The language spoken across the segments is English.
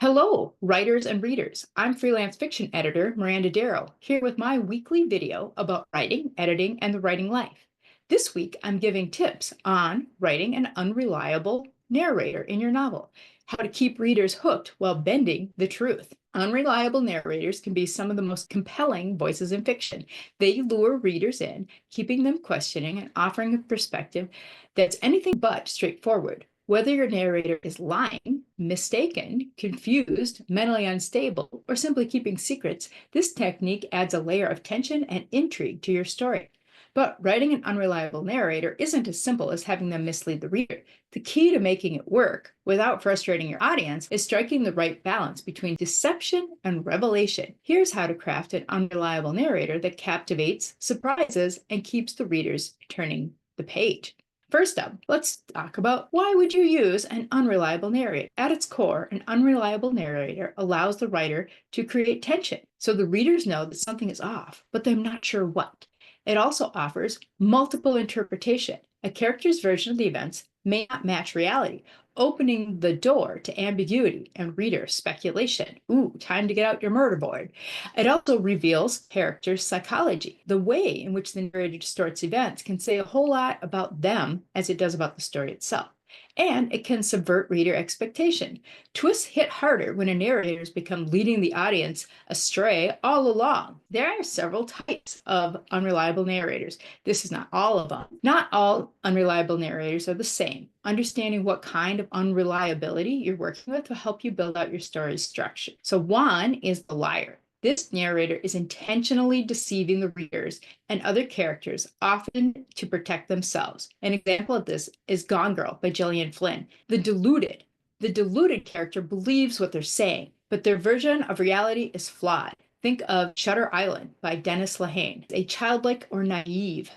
Hello, writers and readers. I'm freelance fiction editor Miranda Darrow, here with my weekly video about writing, editing, and the writing life. This week, I'm giving tips on writing an unreliable narrator in your novel, how to keep readers hooked while bending the truth. Unreliable narrators can be some of the most compelling voices in fiction. They lure readers in, keeping them questioning and offering a perspective that's anything but straightforward. Whether your narrator is lying, mistaken, confused, mentally unstable, or simply keeping secrets, this technique adds a layer of tension and intrigue to your story. But writing an unreliable narrator isn't as simple as having them mislead the reader. The key to making it work without frustrating your audience is striking the right balance between deception and revelation. Here's how to craft an unreliable narrator that captivates, surprises, and keeps the readers turning the page. First up, let's talk about why would you use an unreliable narrator? At its core, an unreliable narrator allows the writer to create tension, so the readers know that something is off, but they're not sure what. It also offers multiple interpretation. A character's version of the events may not match reality, opening the door to ambiguity and reader speculation. Ooh, time to get out your murder board. It also reveals character psychology. The way in which the narrator distorts events can say a whole lot about them as it does about the story itself. And it can subvert reader expectation. Twists hit harder when a narrator has become leading the audience astray all along. There are several types of unreliable narrators. This is not all of them. Not all unreliable narrators are the same. Understanding what kind of unreliability you're working with will help you build out your story's structure. So one is the liar. This narrator is intentionally deceiving the readers and other characters, often to protect themselves. An example of this is Gone Girl by Gillian Flynn. The deluded character believes what they're saying, but their version of reality is flawed. Think of Shutter Island by Dennis Lehane, a childlike or naive.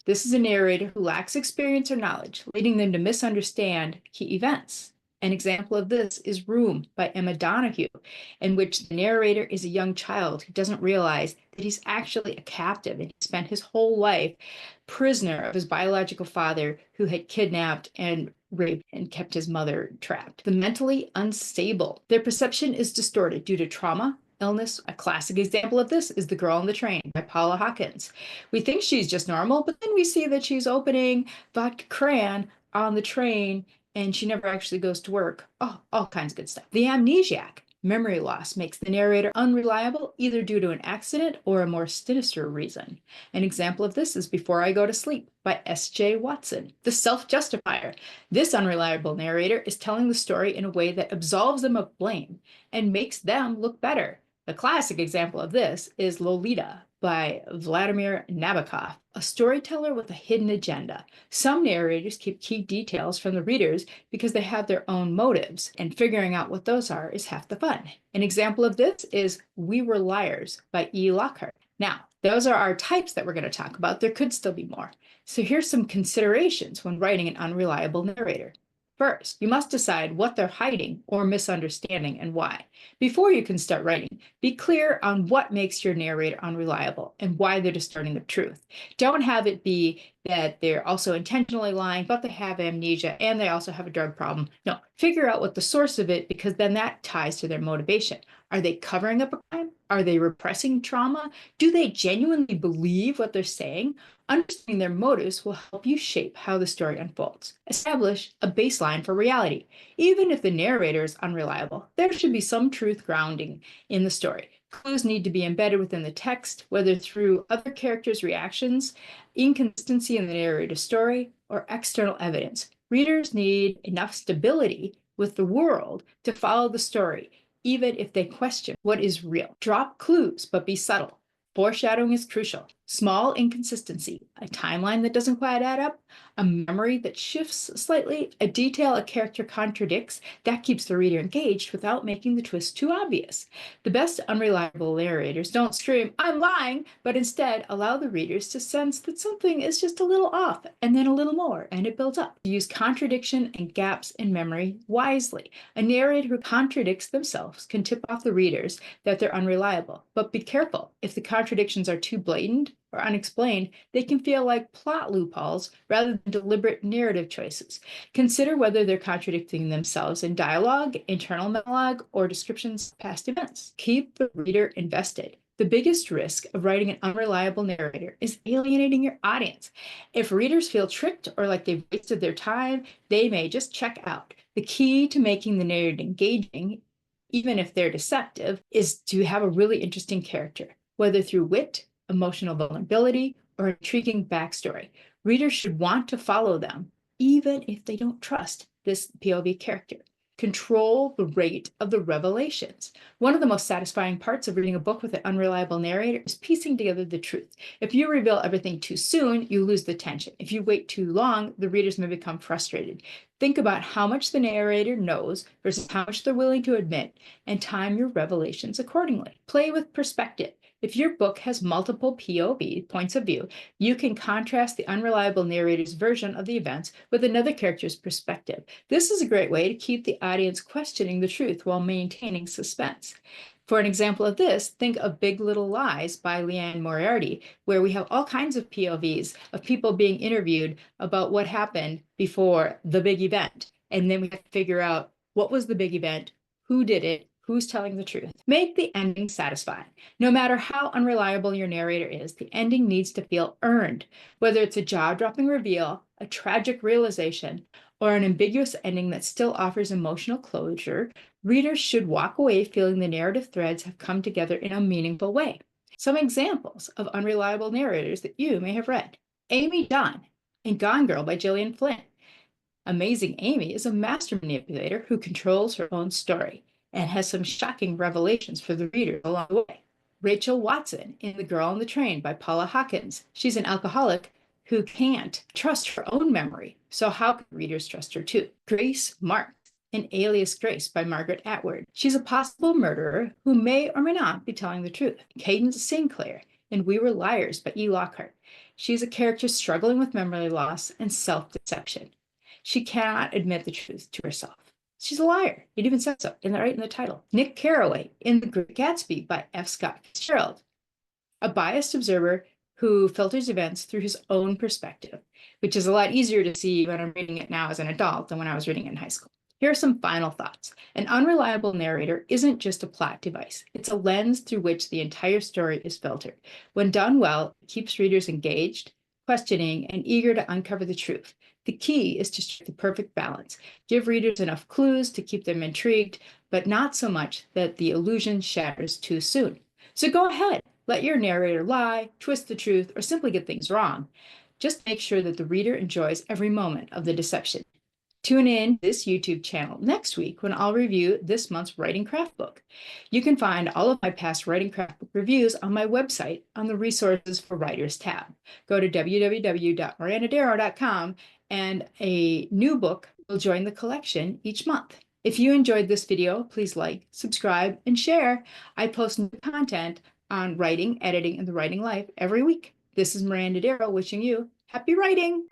This is a narrator who lacks experience or knowledge, leading them to misunderstand key events. An example of this is Room by Emma Donoghue, in which the narrator is a young child who doesn't realize that he's actually a captive and he spent his whole life prisoner of his biological father who had kidnapped and raped and kept his mother trapped. The mentally unstable. Their perception is distorted due to trauma, illness. A classic example of this is The Girl on the Train by Paula Hawkins. We think she's just normal, but then we see that she's opening vodka cran on the train and she never actually goes to work. Oh, all kinds of good stuff. The Amnesiac. Memory loss makes the narrator unreliable either due to an accident or a more sinister reason. An example of this is Before I Go to Sleep by S.J. Watson. The Self-Justifier. This unreliable narrator is telling the story in a way that absolves them of blame and makes them look better. The classic example of this is Lolita by Vladimir Nabokov, a storyteller with a hidden agenda. Some narrators keep key details from the readers because they have their own motives, and figuring out what those are is half the fun. An example of this is We Were Liars by E. Lockhart. Now, those are our types that we're going to talk about. There could still be more. So here's some considerations when writing an unreliable narrator. First, you must decide what they're hiding or misunderstanding and why. Before you can start writing, be clear on what makes your narrator unreliable and why they're distorting the truth. Don't have it be that they're also intentionally lying, but they have amnesia and they also have a drug problem. No, figure out what the source of it, because then that ties to their motivation. Are they covering up a crime? Are they repressing trauma? Do they genuinely believe what they're saying? Understanding their motives will help you shape how the story unfolds. Establish a baseline for reality. Even if the narrator is unreliable, there should be some truth grounding in the story. Clues need to be embedded within the text, whether through other characters' reactions, inconsistency in the narrator's story, or external evidence. Readers need enough stability with the world to follow the story, even if they question what is real. Drop clues, but be subtle. Foreshadowing is crucial. Small inconsistency, a timeline that doesn't quite add up, a memory that shifts slightly, a detail a character contradicts, that keeps the reader engaged without making the twist too obvious. The best unreliable narrators don't scream, "I'm lying," but instead allow the readers to sense that something is just a little off, and then a little more, and it builds up. Use contradiction and gaps in memory wisely. A narrator who contradicts themselves can tip off the readers that they're unreliable, but be careful. If the contradictions are too blatant or unexplained, they can feel like plot loopholes rather than deliberate narrative choices. Consider whether they're contradicting themselves in dialogue, internal monologue, or descriptions of past events. Keep the reader invested. The biggest risk of writing an unreliable narrator is alienating your audience. If readers feel tricked or like they've wasted their time, they may just check out. The key to making the narrative engaging, even if they're deceptive, is to have a really interesting character, whether through wit, emotional vulnerability, or intriguing backstory. Readers should want to follow them, even if they don't trust this POV character. Control the rate of the revelations. One of the most satisfying parts of reading a book with an unreliable narrator is piecing together the truth. If you reveal everything too soon, you lose the tension. If you wait too long, the readers may become frustrated. Think about how much the narrator knows versus how much they're willing to admit, and time your revelations accordingly. Play with perspective. If your book has multiple POV, points of view, you can contrast the unreliable narrator's version of the events with another character's perspective. This is a great way to keep the audience questioning the truth while maintaining suspense. For an example of this, think of Big Little Lies by Liane Moriarty, where we have all kinds of POVs of people being interviewed about what happened before the big event. And then we have to figure out what was the big event, who did it, who's telling the truth. Make the ending satisfying. No matter how unreliable your narrator is, the ending needs to feel earned. Whether it's a jaw-dropping reveal, a tragic realization, or an ambiguous ending that still offers emotional closure, readers should walk away feeling the narrative threads have come together in a meaningful way. Some examples of unreliable narrators that you may have read. Amy Dunn in Gone Girl by Gillian Flynn. Amazing Amy is a master manipulator who controls her own story and has some shocking revelations for the reader along the way. Rachel Watson in The Girl on the Train by Paula Hawkins. She's an alcoholic who can't trust her own memory, so how can readers trust her too? Grace Marks in Alias Grace by Margaret Atwood. She's a possible murderer who may or may not be telling the truth. Cadence Sinclair in We Were Liars by E. Lockhart. She's a character struggling with memory loss and self-deception. She cannot admit the truth to herself. She's a liar. It even says so right in the title. Nick Carraway in The Great Gatsby by F. Scott Fitzgerald. A biased observer who filters events through his own perspective, which is a lot easier to see when I'm reading it now as an adult than when I was reading it in high school. Here are some final thoughts. An unreliable narrator isn't just a plot device. It's a lens through which the entire story is filtered. When done well, it keeps readers engaged, questioning, and eager to uncover the truth. The key is to strike the perfect balance. Give readers enough clues to keep them intrigued, but not so much that the illusion shatters too soon. So go ahead, let your narrator lie, twist the truth, or simply get things wrong. Just make sure that the reader enjoys every moment of the deception. Tune in to this YouTube channel next week when I'll review this month's writing craft book. You can find all of my past writing craft book reviews on my website on the Resources for Writers tab. Go to www.mirandadarrow.com and a new book will join the collection each month. If you enjoyed this video, please like, subscribe, and share. I post new content on writing, editing, and the writing life every week. This is Miranda Darrow wishing you happy writing.